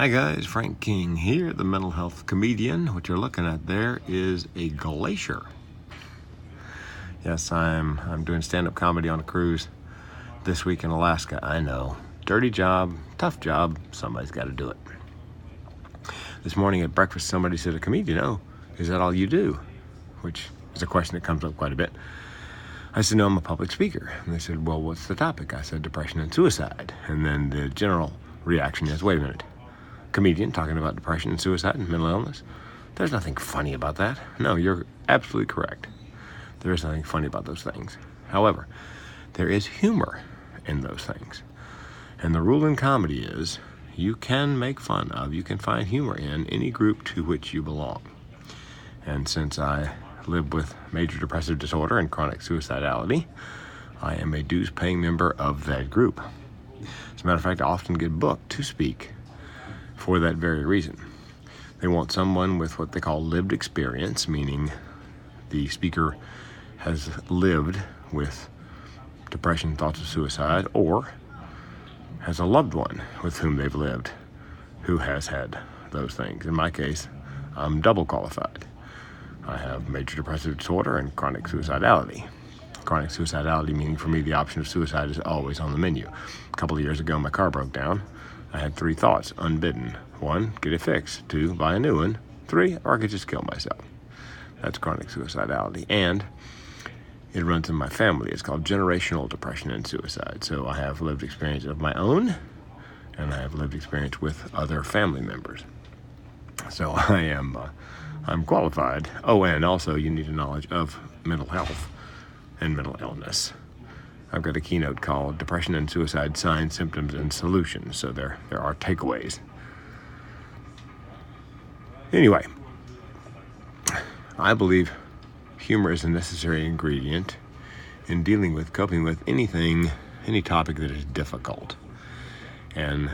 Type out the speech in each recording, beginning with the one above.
Hi guys, Frank King here, the mental health comedian. What you're looking at there is a glacier. Yes, I'm doing stand-up comedy on a cruise this week in Alaska. I know, dirty job, tough job, somebody's got to do it. This morning at breakfast, somebody said, "A comedian, oh, is that all you do?" Which is a question that comes up quite a bit. I said, "No, I'm a public speaker." And they said, "Well, what's the topic?" I said, "Depression and suicide." And then the general reaction is, "Wait a minute. Comedian talking about depression and suicide and mental illness? There's nothing funny about that." No, you're absolutely correct. There is nothing funny about those things. However, there is humor in those things. And the rule in comedy is you can make fun of, you can find humor in any group to which you belong. And since I live with major depressive disorder and chronic suicidality, I am a dues-paying member of that group. As a matter of fact, I often get booked to speak for that very reason. They want someone with what they call lived experience, meaning the speaker has lived with depression, thoughts of suicide, or has a loved one with whom they've lived who has had those things. In my case, I'm double qualified. I have major depressive disorder and chronic suicidality. Chronic suicidality meaning for me the option of suicide is always on the menu. A couple of years ago, my car broke down. I had 3 thoughts, unbidden. 1, get it fixed. 2, buy a new one. 3, or I could just kill myself. That's chronic suicidality. And it runs in my family. It's called generational depression and suicide. So I have lived experience of my own, and I have lived experience with other family members. So I'm qualified. Oh, and also you need a knowledge of mental health and mental illness. I've got a keynote called Depression and Suicide Signs, Symptoms, and Solutions. So there are takeaways. Anyway, I believe humor is a necessary ingredient in dealing with, coping with any topic that is difficult. And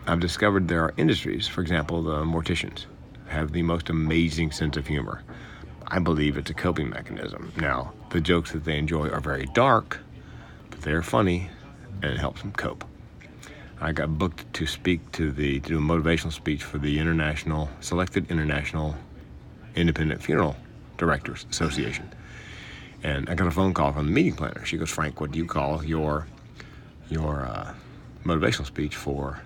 I've discovered there are industries, for example, the Morticians have the most amazing sense of humor. I believe it's a coping mechanism. Now, the jokes that they enjoy are very dark, but they're funny, and it helps them cope. I got booked to do a motivational speech for the Selected International Independent Funeral Directors Association. And I got a phone call from the meeting planner. She goes, "Frank, what do you call your motivational speech for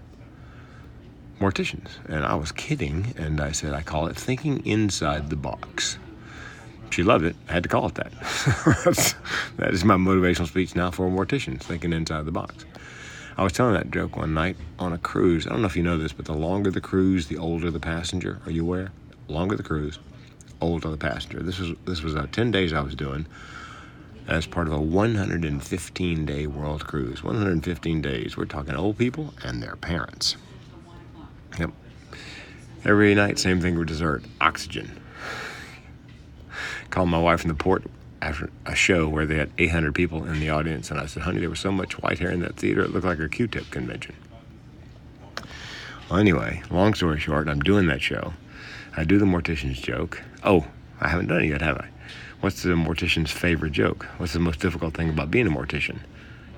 Morticians?" And I was kidding, and I said, "I call it Thinking Inside the Box." She loved it. I had to call it that. That is my motivational speech now for Morticians, Thinking Inside the Box. I was telling that joke one night on a cruise. I don't know if you know this, but the longer the cruise, the older the passenger. Are you aware? Longer the cruise, older the passenger. This was 10 days I was doing as part of a 115-day world cruise. 115 days. We're talking old people and their parents. Yep. Every night, same thing with dessert. Oxygen. Called my wife from the port after a show where they had 800 people in the audience, and I said, "Honey, there was so much white hair in that theater, it looked like a Q-tip convention." Well, anyway, long story short, I'm doing that show. I do the Morticians joke. Oh, I haven't done it yet, have I? What's the Mortician's favorite joke? What's the most difficult thing about being a Mortician?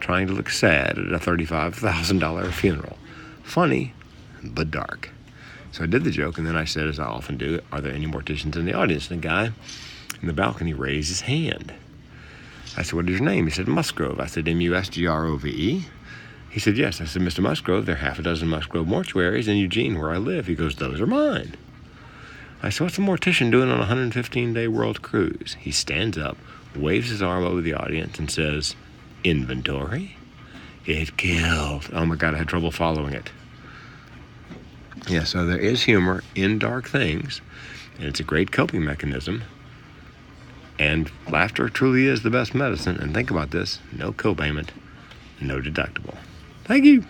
Trying to look sad at a $35,000 funeral. Funny, but dark. So I did the joke, and then I said, as I often do, "Are there any Morticians in the audience?" And the guy in the balcony raised his hand. I said, "What is your name?" He said, "Musgrove." I said, "Musgrove?" He said, "Yes." I said, "Mr. Musgrove, there are half a dozen Musgrove mortuaries in Eugene where I live." He goes, "Those are mine." I said, "What's a Mortician doing on a 115-day world cruise?" He stands up, waves his arm over the audience, and says, "Inventory? It killed." Oh my God, I had trouble following it. Yeah, so there is humor in dark things, and it's a great coping mechanism. And laughter truly is the best medicine. And think about this, no copayment, no deductible. Thank you.